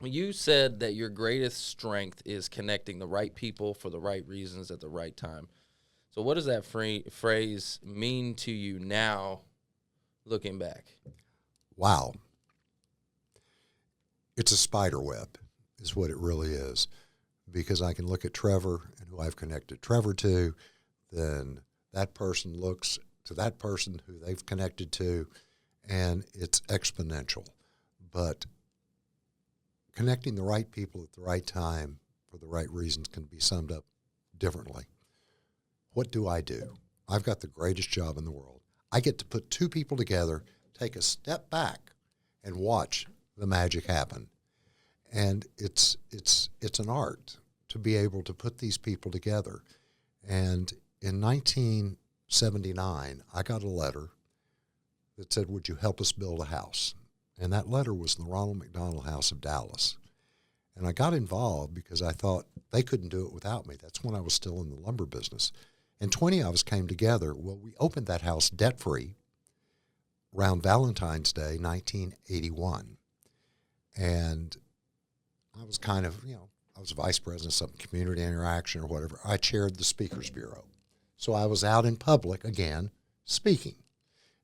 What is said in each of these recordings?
You said that your greatest strength is connecting the right people for the right reasons at the right time. So what does that phrase mean to you now, looking back? Wow. It's a spider web is what it really is, because I can look at Trevor and who I've connected Trevor to, then that person looks to that person who they've connected to, and it's exponential. But connecting the right people at the right time for the right reasons can be summed up differently. What do? I've got the greatest job in the world. I get to put two people together, take a step back, and watch the magic happen. And it's an art to be able to put these people together. And in 1979, I got a letter that said, "Would you help us build a house?" And that letter was the Ronald McDonald House of Dallas. And I got involved because I thought they couldn't do it without me. That's when I was still in the lumber business. And 20 of us came together. Well, we opened that house debt-free around Valentine's Day, 1981. And I was kind of, I was vice president of some community interaction or whatever. I chaired the Speakers Bureau. So I was out in public, again, speaking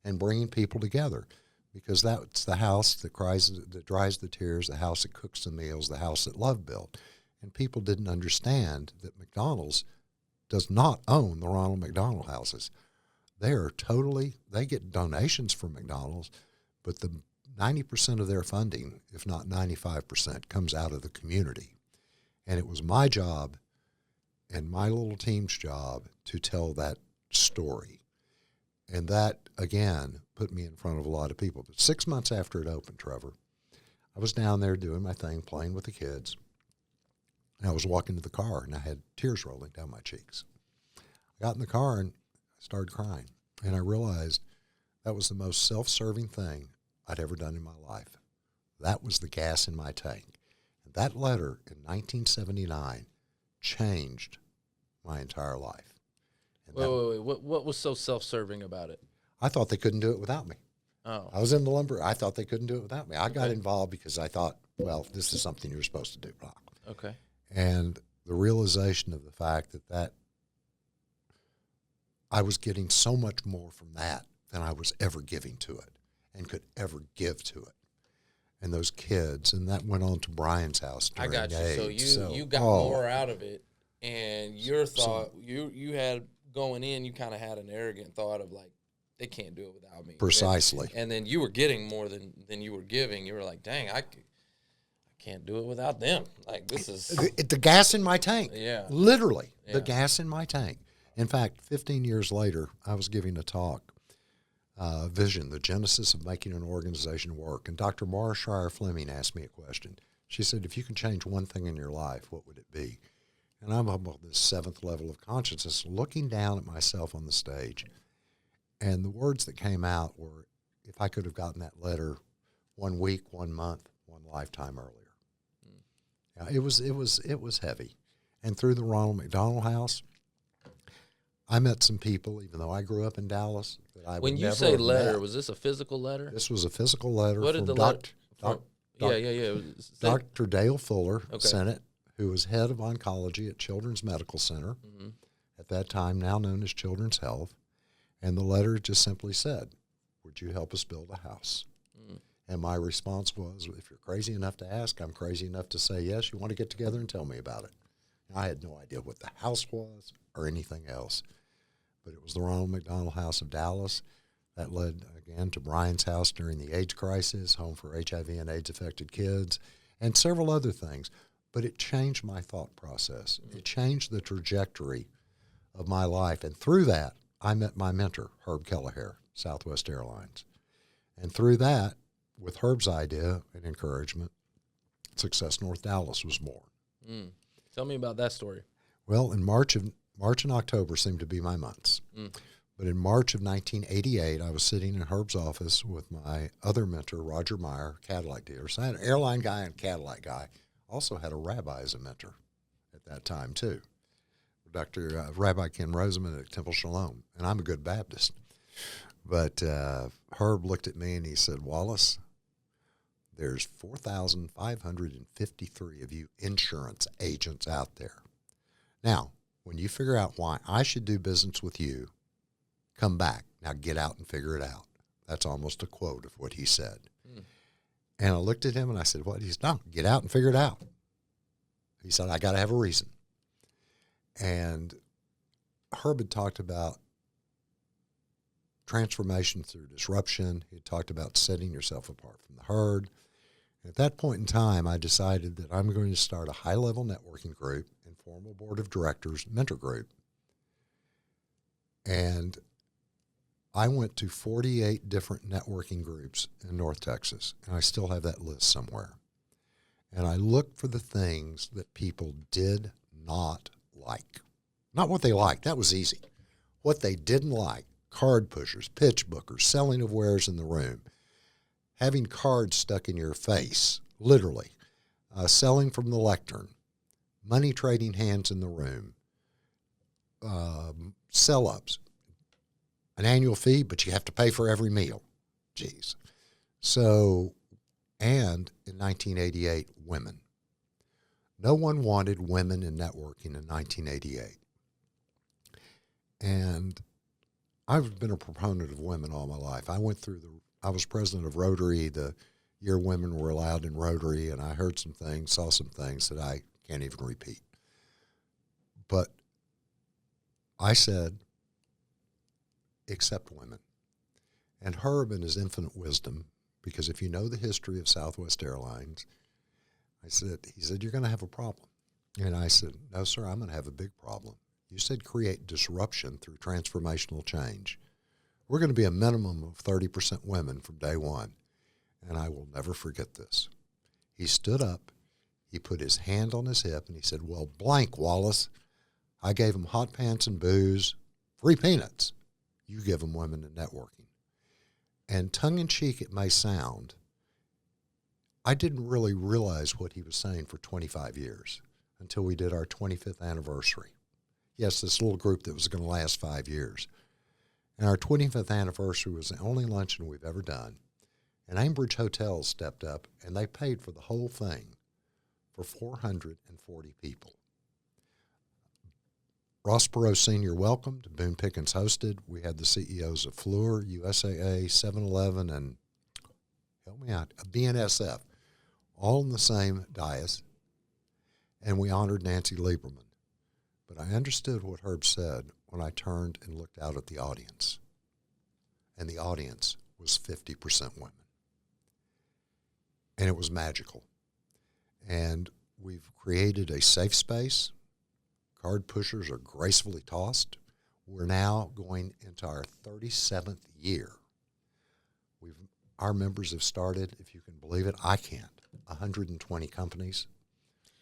and bringing people together, because that's the house that dries the tears, the house that cooks the meals, the house that love built. And people didn't understand that McDonald's does not own the Ronald McDonald houses. They get donations from McDonald's, but the 90% of their funding, if not 95%, comes out of the community. And it was my job and my little team's job to tell that story. And that, again, put me in front of a lot of people. But 6 months after it opened, Trevor, I was down there doing my thing, playing with the kids. And I was walking to the car, and I had tears rolling down my cheeks. I got in the car, and I started crying. And I realized that was the most self-serving thing I'd ever done in my life. That was the gas in my tank. And that letter in 1979 changed my entire life. And Wait. What was so self-serving about it? I thought they couldn't do it without me. Oh. I was in the lumber. I thought they couldn't do it without me. I got involved because I thought, well, this is something you're supposed to do. Okay. And the realization of the fact that I was getting so much more from that than I was ever giving to it and could ever give to it. And those kids, and that went on to Brian's house I during got you. AIDS. So you got more out of it, and your thought, you had going in, you kind of had an arrogant thought of like, they can't do it without me. Precisely. And then you were getting more than you were giving. You were like, dang, I can't do it without them. Like, this is the gas in my tank. Yeah. Literally, the gas in my tank. In fact, 15 years later, I was giving a talk, Vision, the Genesis of Making an Organization Work. And Dr. Mara Schreier Fleming asked me a question. She said, if you can change one thing in your life, what would it be? And I'm up on this seventh level of consciousness, looking down at myself on the stage. And the words that came out were, if I could have gotten that letter 1 week, 1 month, 1 lifetime earlier. Yeah, it was heavy. And through the Ronald McDonald House, I met some people, even though I grew up in Dallas, that I would never have met. When you say letter, was this a physical letter? This was a physical letter from Dr. Dale Fuller, Senate, who was head of oncology at Children's Medical Center, at that time now known as Children's Health. And the letter just simply said, would you help us build a house? And my response was, if you're crazy enough to ask, I'm crazy enough to say yes. You want to get together and tell me about it. And I had no idea what the house was or anything else. But it was the Ronald McDonald House of Dallas. That led, again, to Brian's house during the AIDS crisis, home for HIV and AIDS-affected kids, and several other things. But it changed my thought process. It changed the trajectory of my life. And through that, I met my mentor, Herb Kelleher, Southwest Airlines. And through that, with Herb's idea and encouragement, Success North Dallas was born. Tell me about that story. Well, in March and October seemed to be my months. But in March of 1988, I was sitting in Herb's office with my other mentor, Roger Meyer, Cadillac dealer. So I had an airline guy and Cadillac guy. Also had a rabbi as a mentor at that time, too. Dr. Rabbi Ken Roseman at Temple Shalom. And I'm a good Baptist. But Herb looked at me and he said, Wallace, there's 4,553 of you insurance agents out there. Now, when you figure out why I should do business with you, come back. Now get out and figure it out. That's almost a quote of what he said. And I looked at him and I said, what? He said, no, get out and figure it out. He said, I got to have a reason. And Herb had talked about transformation through disruption. He had talked about setting yourself apart from the herd. At that point in time, I decided that I'm going to start a high-level networking group, informal board of directors, mentor group. And I went to 48 different networking groups in North Texas, and I still have that list somewhere. And I looked for the things that people did not like. Not what they liked. That was easy. What they didn't like: card pushers, pitch bookers, selling of wares in the room, having cards stuck in your face, literally, selling from the lectern, money trading hands in the room, sell-ups, an annual fee, but you have to pay for every meal. Geez. So, and in 1988, women. No one wanted women in networking in 1988. And I've been a proponent of women all my life. I was president of Rotary the year women were allowed in Rotary, and I heard some things, saw some things that I can't even repeat. But I said, accept women. And Herb, in his infinite wisdom, because if you know the history of Southwest Airlines, he said, you're going to have a problem. And I said, no, sir, I'm going to have a big problem. You said create disruption through transformational change. We're going to be a minimum of 30% women from day one. And I will never forget this. He stood up, he put his hand on his hip, and he said, well, blank, Wallace. I gave him hot pants and booze, free peanuts. You give them women in networking. And tongue-in-cheek it may sound, I didn't really realize what he was saying for 25 years until we did our 25th anniversary. Yes, this little group that was going to last 5 years. And our 25th anniversary was the only luncheon we've ever done. And Ambridge Hotels stepped up, and they paid for the whole thing for 440 people. Ross Perot Sr. welcomed, Boone Pickens hosted. We had the CEOs of Fluor, USAA, 7-Eleven, and, help me out, BNSF, all in the same dais. And we honored Nancy Lieberman. But I understood what Herb said when I turned and looked out at the audience. And the audience was 50% women. And it was magical. And we've created a safe space. Card pushers are gracefully tossed. We're now going into our 37th year. Our members have started, if you can believe it, I can't, 120 companies